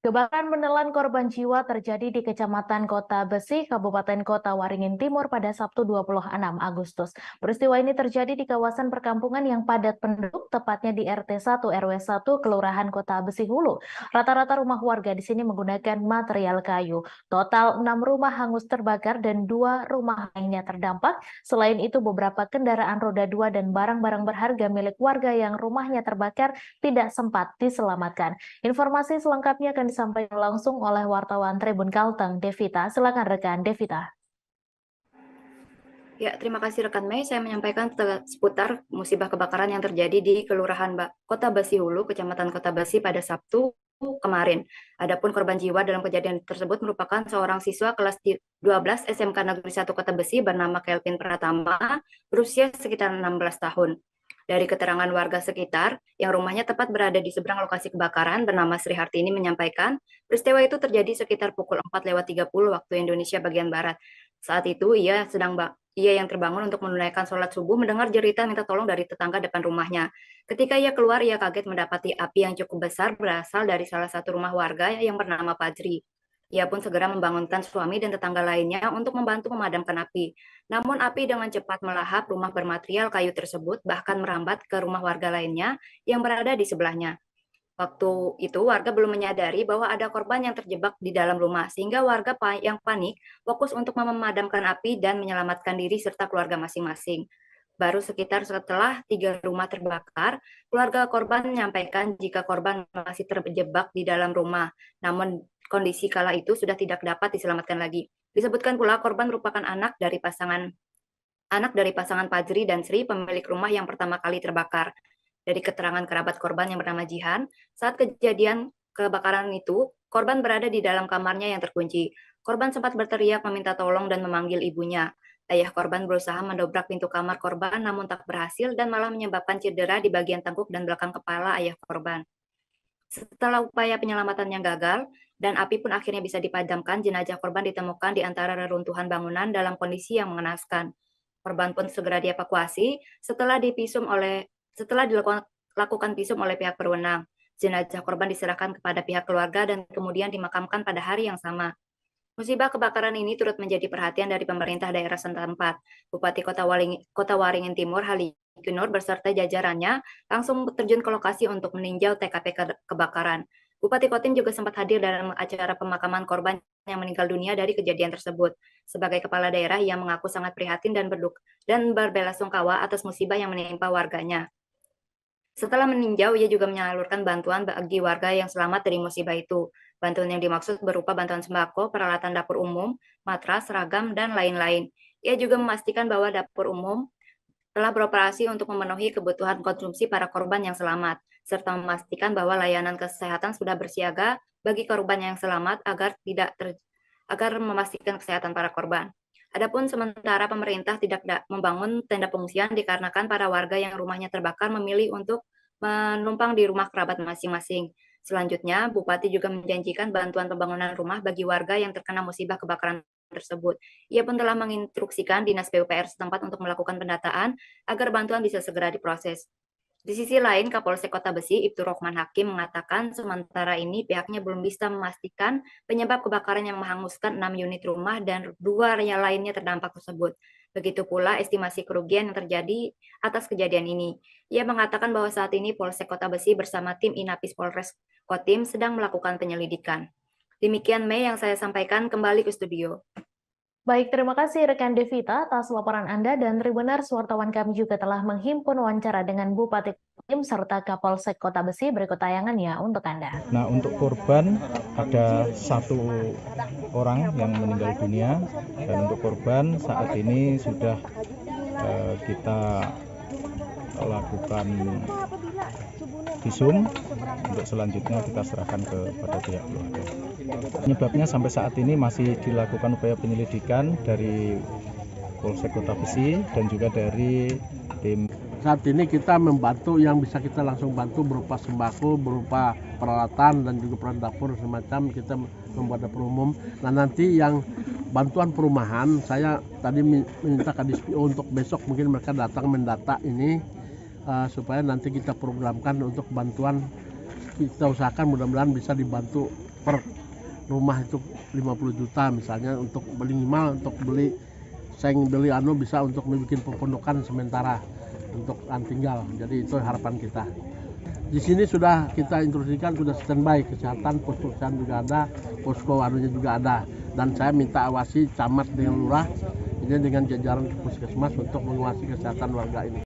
Kebakaran menelan korban jiwa terjadi di Kecamatan Kota Besi, Kabupaten Kota Waringin Timur pada Sabtu 26 Agustus. Peristiwa ini terjadi di kawasan perkampungan yang padat penduduk, tepatnya di RT 1 RW 1 Kelurahan Kota Besi Hulu. Rata-rata rumah warga di sini menggunakan material kayu. Total 6 rumah hangus terbakar dan 2 rumah lainnya terdampak. Selain itu, beberapa kendaraan roda 2 dan barang-barang berharga milik warga yang rumahnya terbakar tidak sempat diselamatkan. Informasi selengkapnya akan disampaikan langsung oleh wartawan Tribun Kalteng, Devita. Silakan rekan Devita. Ya, terima kasih rekan Mei. Saya menyampaikan seputar musibah kebakaran yang terjadi di Kelurahan Kota Besi Hulu, Kecamatan Kota Besi pada Sabtu kemarin. Adapun korban jiwa dalam kejadian tersebut merupakan seorang siswa kelas 12 SMK Negeri 1 Kota Besi bernama Kelvin Pratama, berusia sekitar 16 tahun. Dari keterangan warga sekitar yang rumahnya tepat berada di seberang lokasi kebakaran bernama Sri Hartini menyampaikan, peristiwa itu terjadi sekitar pukul 4.30 waktu Indonesia bagian Barat. Saat itu ia yang terbangun untuk menunaikan sholat subuh mendengar jeritan minta tolong dari tetangga depan rumahnya. Ketika ia keluar, ia kaget mendapati api yang cukup besar berasal dari salah satu rumah warga yang bernama Fajri. Ia pun segera membangunkan suami dan tetangga lainnya untuk membantu memadamkan api. Namun api dengan cepat melahap rumah bermaterial kayu tersebut, bahkan merambat ke rumah warga lainnya yang berada di sebelahnya. Waktu itu warga belum menyadari bahwa ada korban yang terjebak di dalam rumah, sehingga warga yang panik fokus untuk memadamkan api dan menyelamatkan diri serta keluarga masing-masing. Baru sekitar setelah 3 rumah terbakar, keluarga korban menyampaikan jika korban masih terjebak di dalam rumah. Namun kondisi kala itu sudah tidak dapat diselamatkan lagi. Disebutkan pula korban merupakan anak dari pasangan Fajri dan Sri, pemilik rumah yang pertama kali terbakar. Dari keterangan kerabat korban yang bernama Jihan, saat kejadian kebakaran itu, korban berada di dalam kamarnya yang terkunci. Korban sempat berteriak meminta tolong dan memanggil ibunya. Ayah korban berusaha mendobrak pintu kamar korban namun tak berhasil dan malah menyebabkan cedera di bagian tengkuk dan belakang kepala ayah korban. Setelah upaya penyelamatannya gagal dan api pun akhirnya bisa dipadamkan, jenazah korban ditemukan di antara reruntuhan bangunan dalam kondisi yang mengenaskan. Korban pun segera dievakuasi setelah dilakukan visum oleh pihak berwenang. Jenazah korban diserahkan kepada pihak keluarga dan kemudian dimakamkan pada hari yang sama. Musibah kebakaran ini turut menjadi perhatian dari pemerintah daerah setempat. Bupati Kota Waringin Timur, Haliki Nur beserta jajarannya langsung terjun ke lokasi untuk meninjau TKP kebakaran. Bupati Kotim juga sempat hadir dalam acara pemakaman korban yang meninggal dunia dari kejadian tersebut. Sebagai kepala daerah, ia mengaku sangat prihatin dan berbelasungkawa atas musibah yang menimpa warganya. Setelah meninjau, ia juga menyalurkan bantuan bagi warga yang selamat dari musibah itu. Bantuan yang dimaksud berupa bantuan sembako, peralatan dapur umum, matras, seragam, dan lain-lain. Ia juga memastikan bahwa dapur umum telah beroperasi untuk memenuhi kebutuhan konsumsi para korban yang selamat, serta memastikan bahwa layanan kesehatan sudah bersiaga bagi korban yang selamat agar memastikan kesehatan para korban. Adapun sementara pemerintah tidak membangun tenda pengungsian dikarenakan para warga yang rumahnya terbakar memilih untuk menumpang di rumah kerabat masing-masing. Selanjutnya, Bupati juga menjanjikan bantuan pembangunan rumah bagi warga yang terkena musibah kebakaran tersebut. Ia pun telah menginstruksikan Dinas PUPR setempat untuk melakukan pendataan agar bantuan bisa segera diproses. Di sisi lain, Kapolsek Kota Besi, Ibtu Rohman Hakim mengatakan sementara ini pihaknya belum bisa memastikan penyebab kebakaran yang menghanguskan 6 unit rumah dan 2 yang lainnya terdampak tersebut. Begitu pula estimasi kerugian yang terjadi atas kejadian ini. Ia mengatakan bahwa saat ini Polsek Kota Besi bersama tim Inapis Polres Kotim sedang melakukan penyelidikan. Demikian Mei yang saya sampaikan, kembali ke studio. Baik, terima kasih rekan Devita atas laporan Anda dan Tribuners, wartawan kami juga telah menghimpun wawancara dengan Bupati Kotim serta Kapolsek Kota Besi. Berikut tayangannya untuk Anda. Nah, untuk korban ada 1 orang yang meninggal dunia dan untuk korban saat ini sudah kita lakukan visum, untuk selanjutnya kita serahkan kepada pihak keluarga. Penyebabnya sampai saat ini masih dilakukan upaya penyelidikan dari Polsek Kota Besi dan juga dari tim. Saat ini kita membantu yang bisa kita langsung bantu berupa sembako, berupa peralatan dan juga peralatan dapur semacam, kita membuat dapur umum. Nah, nanti yang bantuan perumahan saya tadi minta ke DSPO untuk besok mungkin mereka datang mendata ini supaya nanti kita programkan untuk bantuan. Kita usahakan mudah-mudahan bisa dibantu per rumah itu 50 juta misalnya, untuk beli minimal untuk beli bisa untuk membuat pepondokan sementara untuk tinggal. Jadi itu harapan kita. Di sini sudah kita instruksikan, sudah standby kesehatan, posko kesehatan juga ada, posko anunya juga ada. Dan saya minta awasi camat dengan lurah ini dengan jajaran puskesmas untuk mengawasi kesehatan warga ini.